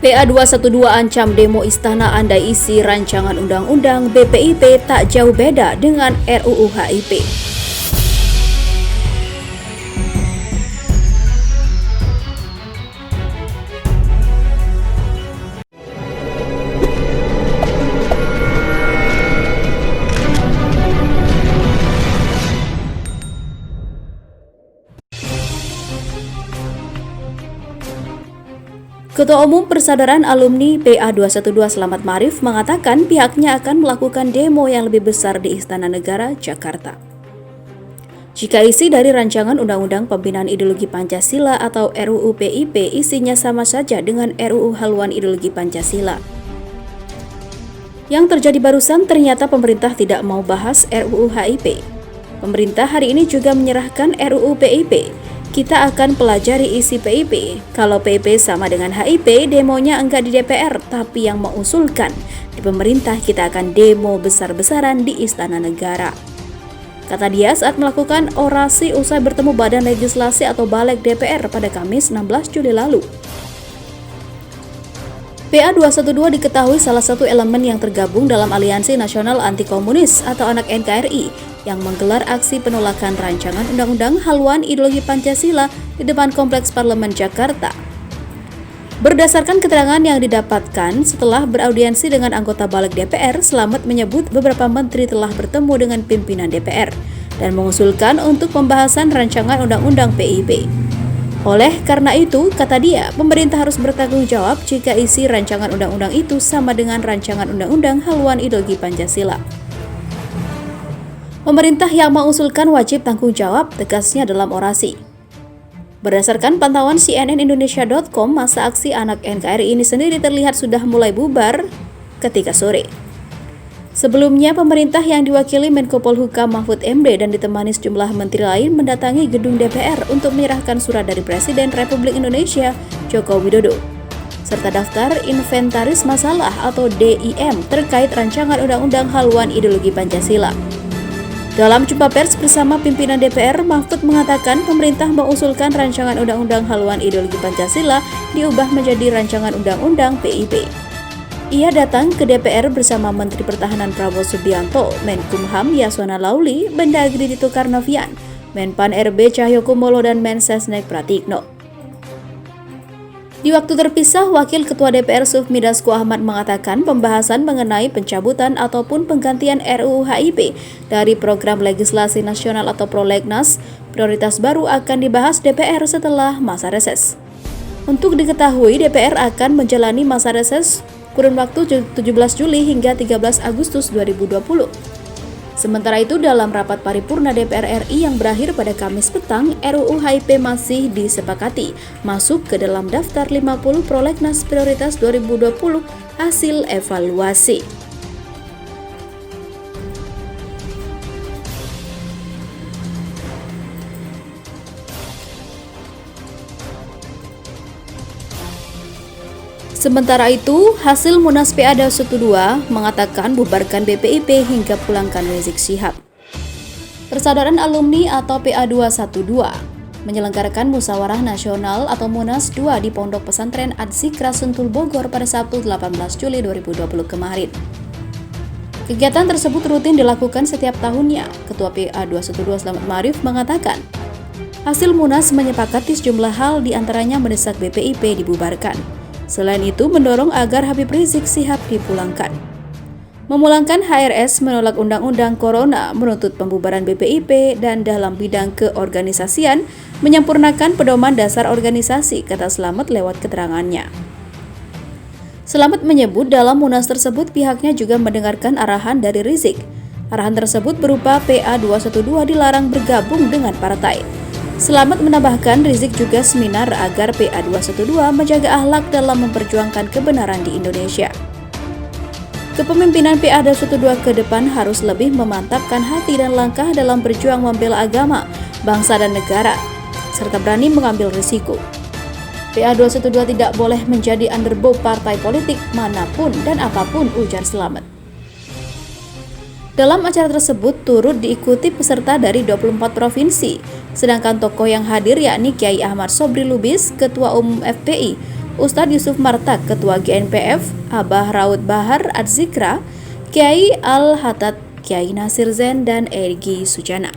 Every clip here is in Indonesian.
PA212 ancam demo istana andai isi rancangan undang-undang BPIP tak jauh beda dengan RUU HIP. Ketua Umum Persaudaraan Alumni PA212 Selamat Ma'arif mengatakan pihaknya akan melakukan demo yang lebih besar di Istana Negara, Jakarta. Jika isi dari rancangan Undang-Undang Pembinaan Ideologi Pancasila atau RUU PIP isinya sama saja dengan RUU Haluan Ideologi Pancasila. Yang terjadi barusan ternyata pemerintah tidak mau bahas RUU HIP. Pemerintah hari ini juga menyerahkan RUU PIP. Kita akan pelajari isi PIP. Kalau PIP sama dengan HIP, demonya enggak di DPR, tapi yang mengusulkan di pemerintah kita akan demo besar-besaran di Istana Negara. Kata dia saat melakukan orasi usai bertemu Badan Legislasi atau Balik DPR pada Kamis 16 Juli lalu. PA212 diketahui salah satu elemen yang tergabung dalam Aliansi Nasional Anti Komunis atau Anak NKRI yang menggelar aksi penolakan rancangan Undang-Undang Haluan Ideologi Pancasila di depan Kompleks Parlemen Jakarta. Berdasarkan keterangan yang didapatkan setelah beraudiensi dengan anggota Balik DPR, Slamet menyebut beberapa menteri telah bertemu dengan pimpinan DPR dan mengusulkan untuk pembahasan rancangan Undang-Undang PIP. Oleh karena itu, kata dia, pemerintah harus bertanggung jawab jika isi rancangan undang-undang itu sama dengan rancangan Undang-Undang Haluan Ideologi Pancasila. Pemerintah yang mengusulkan wajib tanggung jawab, tegasnya dalam orasi. Berdasarkan pantauan cnnindonesia.com, masa aksi anak NKRI ini sendiri terlihat sudah mulai bubar ketika sore. Sebelumnya, pemerintah yang diwakili Menko Polhukam Mahfud MD dan ditemani sejumlah menteri lain mendatangi gedung DPR untuk menyerahkan surat dari Presiden Republik Indonesia Joko Widodo, serta daftar inventaris masalah atau DIM terkait rancangan Undang-Undang Haluan Ideologi Pancasila. Dalam jumpa pers bersama pimpinan DPR, Mahfud mengatakan pemerintah mengusulkan rancangan Undang-Undang Haluan Ideologi Pancasila diubah menjadi rancangan Undang-Undang PIP. Ia datang ke DPR bersama Menteri Pertahanan Prabowo Subianto, Menkumham Yasona Lauli, Mendagri Tito Karnavian, Menpan RB Cahyokumolo dan Mensesnek Pratikno. Di waktu terpisah, Wakil Ketua DPR Sufmi Dasko Ahmad mengatakan pembahasan mengenai pencabutan ataupun penggantian RUU HIP dari program legislasi nasional atau prolegnas prioritas baru akan dibahas DPR setelah masa reses. Untuk diketahui, DPR akan menjalani masa reses kurun waktu 17 Juli hingga 13 Agustus 2020. Sementara itu, dalam rapat paripurna DPR RI yang berakhir pada Kamis petang, RUU HIP masih disepakati masuk ke dalam daftar 50 prolegnas prioritas 2020 hasil evaluasi. Sementara itu, hasil Munas PA212 mengatakan bubarkan BPIP hingga pulangkan Rizik Syihab. Persaudaraan Alumni atau PA212 menyelenggarakan Musyawarah Nasional atau Munas 2 di Pondok Pesantren Adzikra Sentul Bogor pada Sabtu 18 Juli 2020 kemarin. Kegiatan tersebut rutin dilakukan setiap tahunnya. Ketua PA212 Selamat Ma'arif mengatakan, hasil Munas menyepakati sejumlah hal, diantaranya mendesak BPIP dibubarkan. Selain itu, mendorong agar Habib Rizik Syihab dipulangkan. Memulangkan HRS, menolak Undang-Undang Corona, menuntut pembubaran BPIP, dan dalam bidang keorganisasian, menyempurnakan pedoman dasar organisasi, kata Slamet lewat keterangannya. Slamet menyebut dalam Munas tersebut pihaknya juga mendengarkan arahan dari Rizik. Arahan tersebut berupa PA212 dilarang bergabung dengan partai. Slamet menambahkan Rizik juga seminar agar PA212 menjaga akhlak dalam memperjuangkan kebenaran di Indonesia. Kepemimpinan PA212 ke depan harus lebih memantapkan hati dan langkah dalam berjuang membela agama, bangsa dan negara, serta berani mengambil risiko. PA212 tidak boleh menjadi underdog partai politik manapun dan apapun, ujar Slamet. Dalam acara tersebut turut diikuti peserta dari 24 provinsi, sedangkan tokoh yang hadir yakni Kiai Ahmad Sobri Lubis, Ketua Umum FPI, Ustadz Yusuf Martak, Ketua GNPF, Abah Raud Bahar Adzikra, Kiai Al-Haddad, Kiai Nasir Zen, dan Egy Sujana.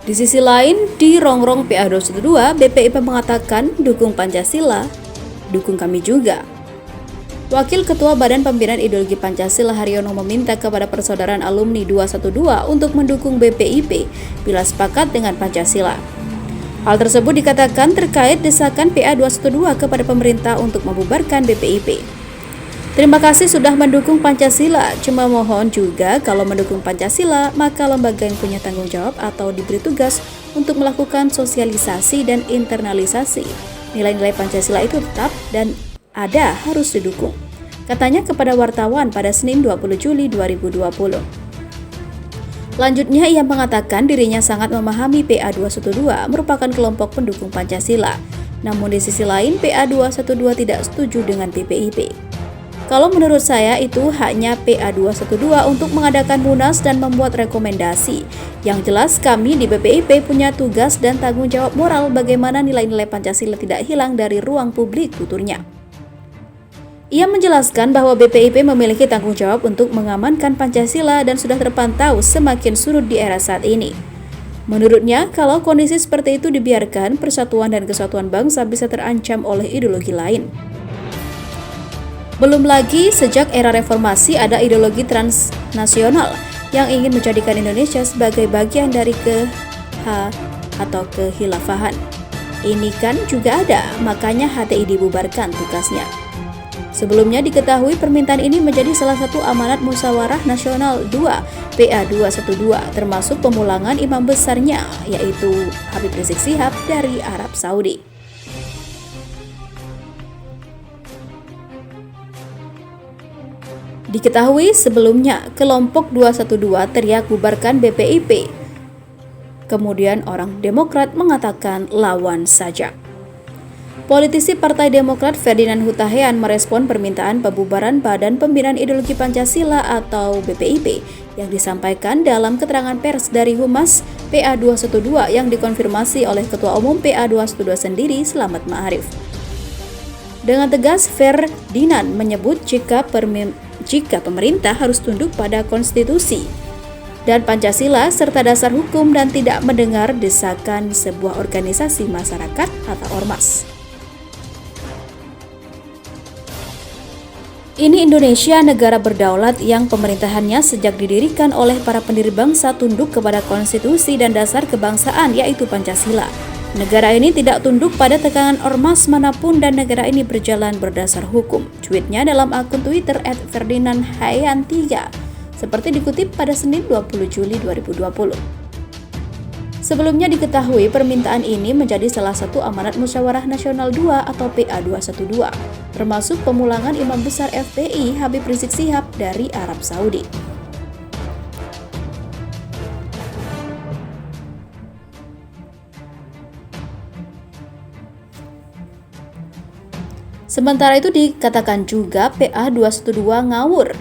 Di sisi lain, di Rongrong PA 212, BPIP mengatakan dukung Pancasila, dukung kami juga. Wakil Ketua Badan Pembinaan Ideologi Pancasila Haryono meminta kepada persaudaraan alumni 212 untuk mendukung BPIP bila sepakat dengan Pancasila. Hal tersebut dikatakan terkait desakan PA 212 kepada pemerintah untuk membubarkan BPIP. Terima kasih sudah mendukung Pancasila, cuma mohon juga kalau mendukung Pancasila, maka lembaga yang punya tanggung jawab atau diberi tugas untuk melakukan sosialisasi dan internalisasi nilai-nilai Pancasila itu tetap dan ada harus didukung, katanya kepada wartawan pada Senin 20 Juli 2020. Lanjutnya ia mengatakan dirinya sangat memahami PA 212 merupakan kelompok pendukung Pancasila, namun di sisi lain PA 212 tidak setuju dengan BPIP. Kalau menurut saya itu haknya PA 212 untuk mengadakan munas dan membuat rekomendasi. Yang jelas kami di BPIP punya tugas dan tanggung jawab moral bagaimana nilai-nilai Pancasila tidak hilang dari ruang publik, tuturnya. Ia menjelaskan bahwa BPIP memiliki tanggung jawab untuk mengamankan Pancasila dan sudah terpantau semakin surut di era saat ini. Menurutnya, kalau kondisi seperti itu dibiarkan, persatuan dan kesatuan bangsa bisa terancam oleh ideologi lain. Belum lagi, sejak era reformasi ada ideologi transnasional yang ingin menjadikan Indonesia sebagai bagian dari atau kehilafahan. Ini kan juga ada, makanya HTI dibubarkan tugasnya. Sebelumnya diketahui permintaan ini menjadi salah satu amanat Musyawarah Nasional 2 PA 212, termasuk pemulangan imam besarnya, yaitu Habib Rizik Syihab dari Arab Saudi. Diketahui sebelumnya, kelompok 212 teriak bubarkan BPIP. Kemudian orang Demokrat mengatakan lawan saja. Politisi Partai Demokrat Ferdinand Hutahean merespon permintaan pembubaran Badan Pembinaan Ideologi Pancasila atau BPIP yang disampaikan dalam keterangan pers dari Humas PA 212 yang dikonfirmasi oleh Ketua Umum PA 212 sendiri, Slamet Ma'arif. Dengan tegas, Ferdinand menyebut jika pemerintah harus tunduk pada konstitusi dan Pancasila serta dasar hukum dan tidak mendengar desakan sebuah organisasi masyarakat atau ormas. Ini Indonesia, negara berdaulat yang pemerintahannya sejak didirikan oleh para pendiri bangsa tunduk kepada konstitusi dan dasar kebangsaan, yaitu Pancasila. Negara ini tidak tunduk pada tekanan ormas manapun dan negara ini berjalan berdasar hukum. Tweetnya dalam akun Twitter @ferdinandhayan3 seperti dikutip pada Senin 20 Juli 2020. Sebelumnya diketahui permintaan ini menjadi salah satu amanat Musyawarah Nasional 2 atau PA 212, termasuk pemulangan Imam Besar FPI Habib Rizik Syihab dari Arab Saudi. Sementara itu dikatakan juga PA 212 ngawur.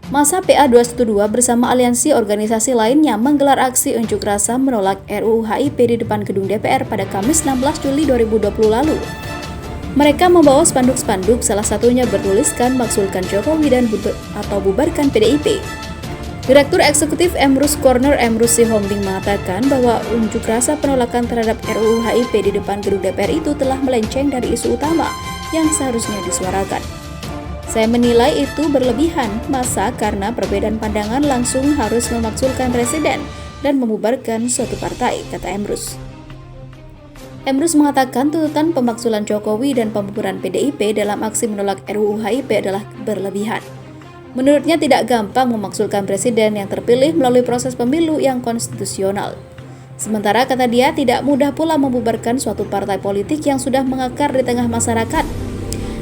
Masa PA 212 bersama aliansi organisasi lainnya menggelar aksi unjuk rasa menolak RUU HIP di depan gedung DPR pada Kamis 16 Juli 2020 lalu. Mereka membawa spanduk-spanduk, salah satunya bertuliskan maksulkan Jokowi dan bubarkan PDIP. Direktur Eksekutif Emrus Corner Emrus Sihombing mengatakan bahwa unjuk rasa penolakan terhadap RUU HIP di depan gedung DPR itu telah melenceng dari isu utama yang seharusnya disuarakan. Saya menilai itu berlebihan, masa karena perbedaan pandangan langsung harus memaksulkan presiden dan membubarkan suatu partai, kata Emrus. Emrus mengatakan tuntutan pemaksulan Jokowi dan pembubaran PDIP dalam aksi menolak RUU HIP adalah berlebihan. Menurutnya tidak gampang memaksulkan presiden yang terpilih melalui proses pemilu yang konstitusional. Sementara kata dia tidak mudah pula membubarkan suatu partai politik yang sudah mengakar di tengah masyarakat.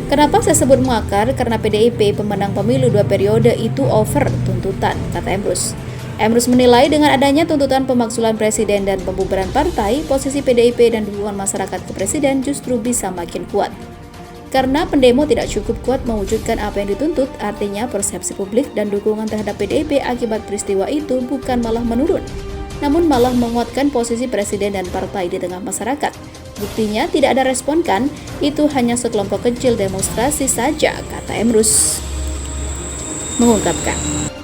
Kenapa saya sebut mengakar? Karena PDIP pemenang pemilu 2 periode itu over tuntutan, kata Emrus. Emrus menilai dengan adanya tuntutan pemaksulan presiden dan pembubaran partai, posisi PDIP dan dukungan masyarakat ke presiden justru bisa makin kuat. Karena pendemo tidak cukup kuat mewujudkan apa yang dituntut, artinya persepsi publik dan dukungan terhadap PDIP akibat peristiwa itu bukan malah menurun. namun malah menguatkan posisi presiden dan partai di tengah masyarakat. Buktinya tidak ada respon kan? Itu hanya sekelompok kecil demonstrasi saja, kata Emrus mengungkapkan.